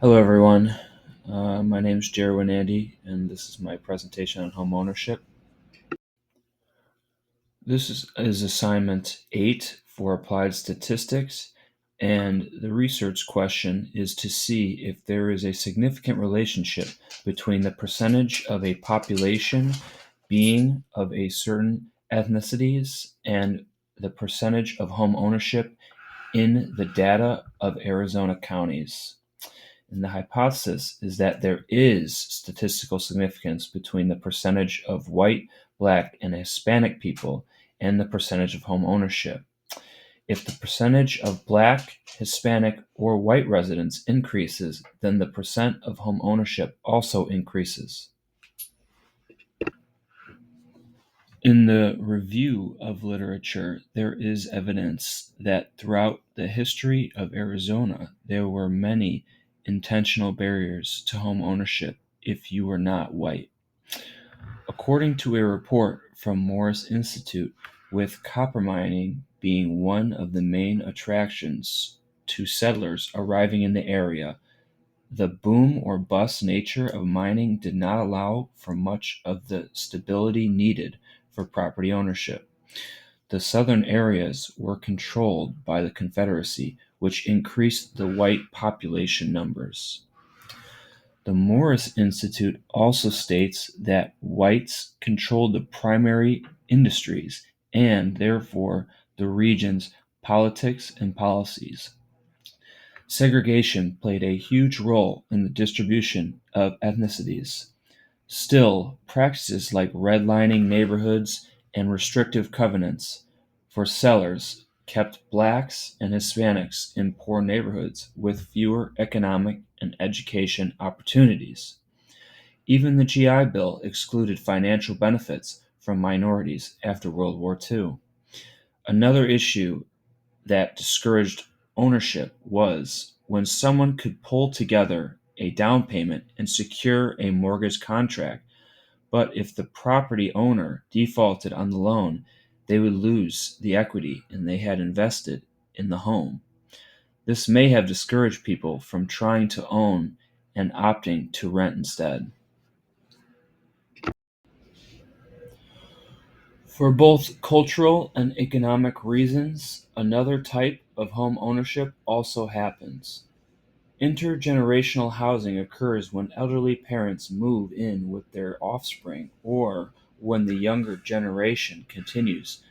Hello, everyone. My name is Winandy, and this is my presentation on home ownership. This is assignment 8 for applied statistics, and the research question is to see if there is a significant relationship between the percentage of a population being of a certain ethnicities and the percentage of home ownership in the data of Arizona counties. And the hypothesis is that there is statistical significance between the percentage of white, black, and Hispanic people and the percentage of home ownership. If the percentage of black, Hispanic, or white residents increases, then the percent of home ownership also increases. In the review of literature, there is evidence that throughout the history of Arizona, there were many intentional barriers to home ownership if you were not white. According to a report from Morris Institute, with copper mining being one of the main attractions to settlers arriving in the area, the boom or bust nature of mining did not allow for much of the stability needed for property ownership. The southern areas were controlled by the Confederacy, which increased the white population numbers. The Morris Institute also states that whites controlled the primary industries and, therefore, the region's politics and policies. Segregation played a huge role in the distribution of ethnicities. Still, practices like redlining neighborhoods and restrictive covenants for sellers kept blacks and Hispanics in poor neighborhoods with fewer economic and education opportunities. Even the GI Bill excluded financial benefits from minorities after World War II. Another issue that discouraged ownership was when someone could pull together a down payment and secure a mortgage contract, but if the property owner defaulted on the loan, they would lose the equity and they had invested in the home. This may have discouraged people from trying to own and opting to rent instead. For both cultural and economic reasons, another type of home ownership also happens. Intergenerational housing occurs when elderly parents move in with their offspring or when the younger generation continues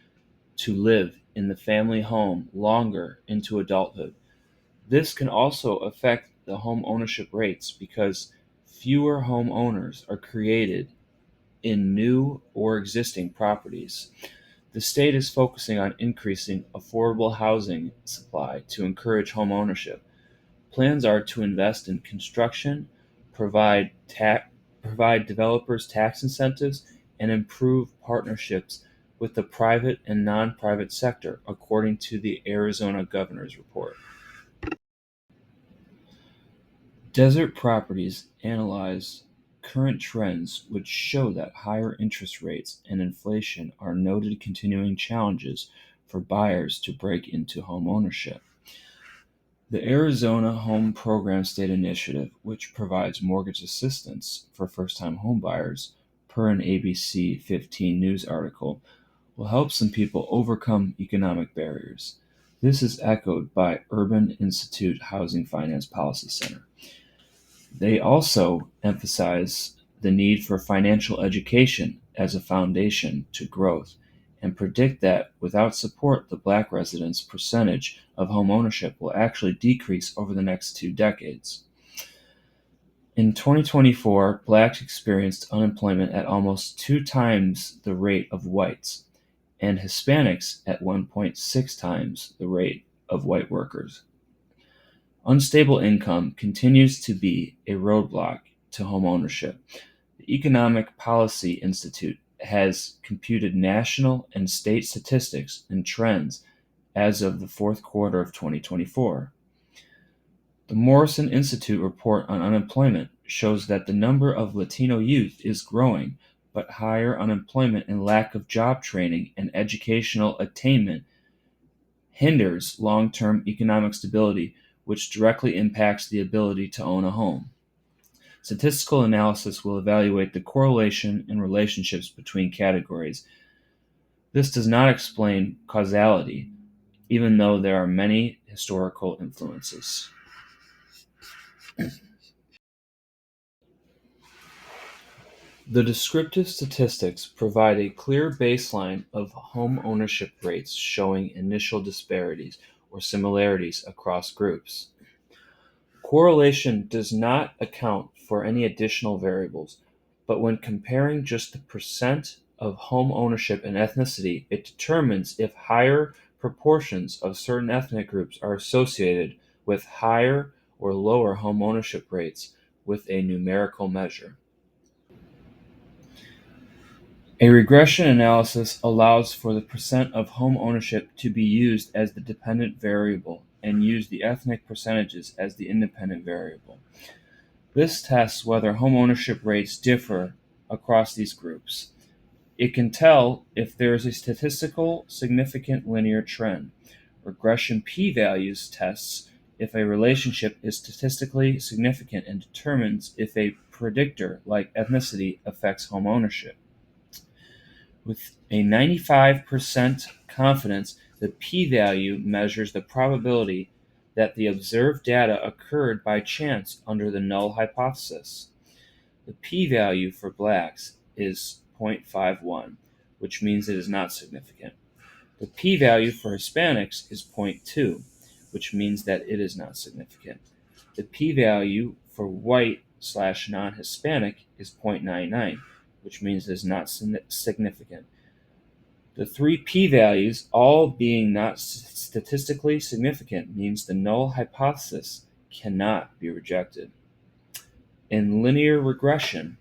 to live in the family home longer into adulthood. This can also affect the home ownership rates because fewer home owners are created in new or existing properties. The state is focusing on increasing affordable housing supply to encourage home ownership. Plans are to invest in construction, provide provide developers tax incentives, and improve partnerships with the private and non-private sector, according to the Arizona Governor's Report. Desert Properties analyzed current trends which show that higher interest rates and inflation are noted continuing challenges for buyers to break into home ownership. The Arizona Home Program State Initiative, which provides mortgage assistance for first-time homebuyers, per an ABC 15 news article, will help some people overcome economic barriers. This is echoed by Urban Institute Housing Finance Policy Center. They also emphasize the need for financial education as a foundation to growth and predict that without support, the black residents' percentage of home ownership will actually decrease over the next 2 decades. In 2024, blacks experienced unemployment at almost 2 times the rate of whites, and Hispanics at 1.6 times the rate of white workers. Unstable income continues to be a roadblock to home ownership. The Economic Policy Institute has computed national and state statistics and trends as of the fourth quarter of 2024. The Morrison Institute report on unemployment shows that the number of Latino youth is growing, but higher unemployment and lack of job training and educational attainment hinders long-term economic stability, which directly impacts the ability to own a home. Statistical analysis will evaluate the correlation and relationships between categories. This does not explain causality, even though there are many historical influences. The descriptive statistics provide a clear baseline of home ownership rates showing initial disparities or similarities across groups. Correlation does not account for any additional variables, but when comparing just the percent of home ownership and ethnicity, it determines if higher proportions of certain ethnic groups are associated with higher or lower home ownership rates with a numerical measure. A regression analysis allows for the percent of home ownership to be used as the dependent variable and use the ethnic percentages as the independent variable. This tests whether home ownership rates differ across these groups. It can tell if there is a statistical significant linear trend. Regression p-values tests if a relationship is statistically significant and determines if a predictor like ethnicity affects home ownership. With a 95% confidence, the p-value measures the probability that the observed data occurred by chance under the null hypothesis. The p-value for blacks is 0.51, which means it is not significant. The p-value for Hispanics is 0.2, which means that it is not significant. The p-value for white/non-Hispanic is 0.99, which means it is not significant. The three p-values, all being not statistically significant, means the null hypothesis cannot be rejected. In linear regression,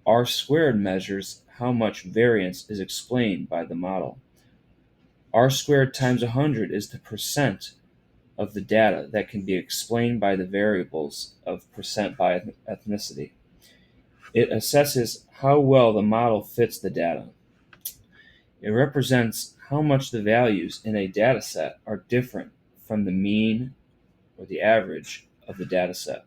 R-squared measures how much variance is explained by the model. R-squared times 100 is the percent of the data that can be explained by the variables of percent by ethnicity. It assesses how well the model fits the data. It represents how much the values in a dataset are different from the mean or the average of the dataset.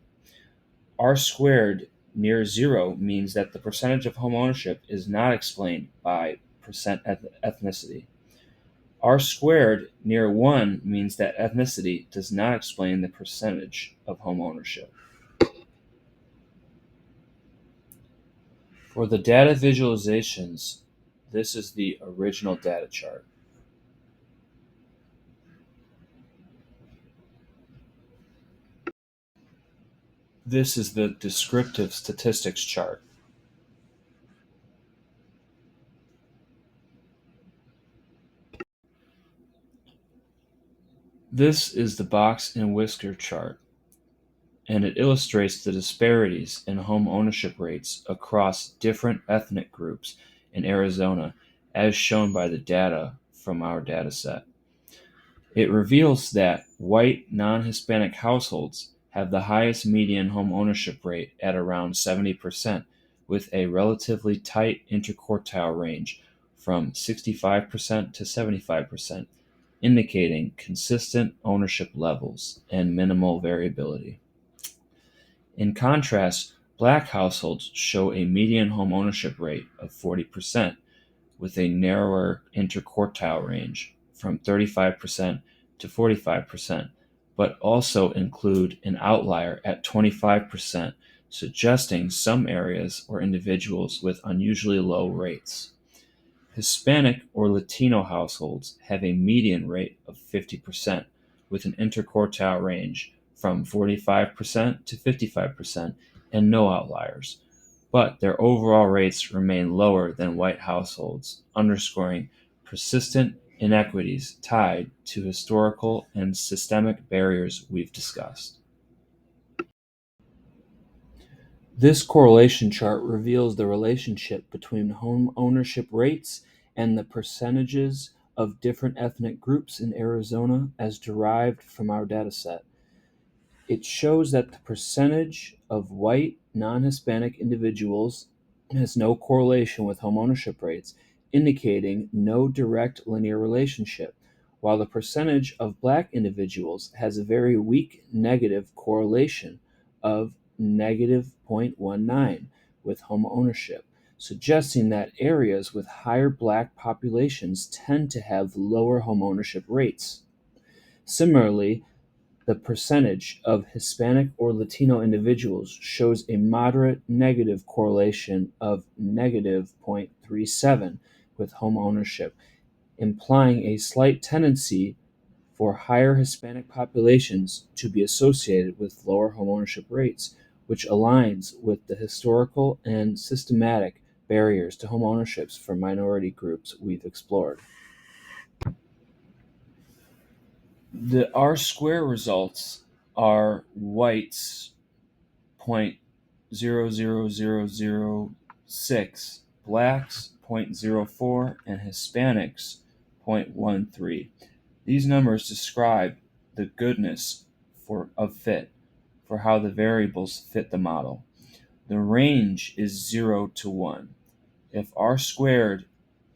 R-squared near zero means that the percentage of home ownership is not explained by percent ethnicity. R-squared near 1 means that ethnicity does not explain the percentage of home ownership. For the data visualizations, this is the original data chart. This is the descriptive statistics chart. This is the box and whisker chart, and it illustrates the disparities in home ownership rates across different ethnic groups in Arizona as shown by the data from our dataset. It reveals that white non-Hispanic households have the highest median home ownership rate at around 70%, with a relatively tight interquartile range from 65% to 75%, indicating consistent ownership levels and minimal variability. In contrast, black households show a median home ownership rate of 40%, with a narrower interquartile range from 35% to 45%, but also include an outlier at 25%, suggesting some areas or individuals with unusually low rates. Hispanic or Latino households have a median rate of 50%, with an interquartile range from 45% to 55%, and no outliers, but their overall rates remain lower than white households, underscoring persistent inequities tied to historical and systemic barriers we've discussed. This correlation chart reveals the relationship between home ownership rates and the percentages of different ethnic groups in Arizona as derived from our dataset. It shows that the percentage of white, non-Hispanic individuals has no correlation with home ownership rates, indicating no direct linear relationship. while the percentage of black individuals has a very weak negative correlation of negative 0.19 with home ownership, suggesting that areas with higher black populations tend to have lower home ownership rates. Similarly, the percentage of Hispanic or Latino individuals shows a moderate negative correlation of negative 0.37 with home ownership, implying a slight tendency for higher Hispanic populations to be associated with lower homeownership rates, which aligns with the historical and systematic barriers to homeownerships for minority groups we've explored. The R square results are whites 0.00006, blacks 0.04, and Hispanics 0.13. These numbers describe the goodness of fit for how the variables fit the model. The range is 0 to 1. If R squared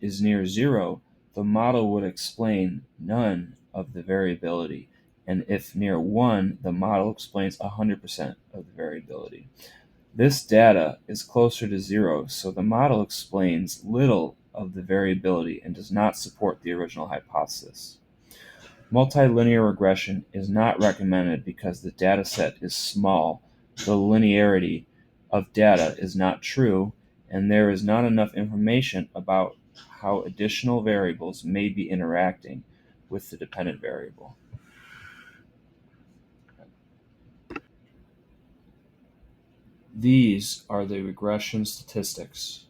is near 0, the model would explain none of the variability, and if near 1, the model explains 100% of the variability. This data is closer to 0, so the model explains little of the variability and does not support the original hypothesis. Multilinear regression is not recommended because the dataset is small, the linearity of data is not true, and there is not enough information about how additional variables may be interacting with the dependent variable. These are the regression statistics.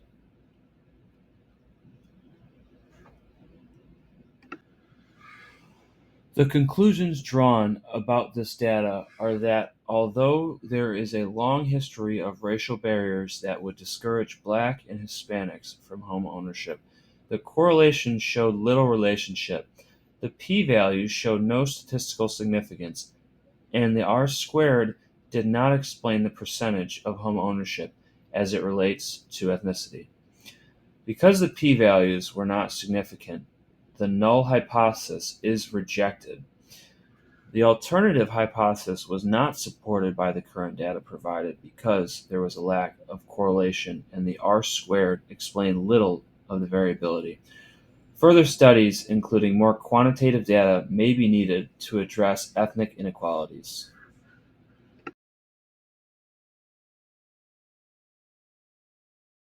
The conclusions drawn about this data are that although there is a long history of racial barriers that would discourage Black and Hispanics from home ownership, the correlation showed little relationship. The p-values showed no statistical significance, and the R squared did not explain the percentage of home ownership as it relates to ethnicity. Because the p-values were not significant, the null hypothesis is rejected. The alternative hypothesis was not supported by the current data provided because there was a lack of correlation and the R squared explained little of the variability. Further studies, including more quantitative data, may be needed to address ethnic inequalities.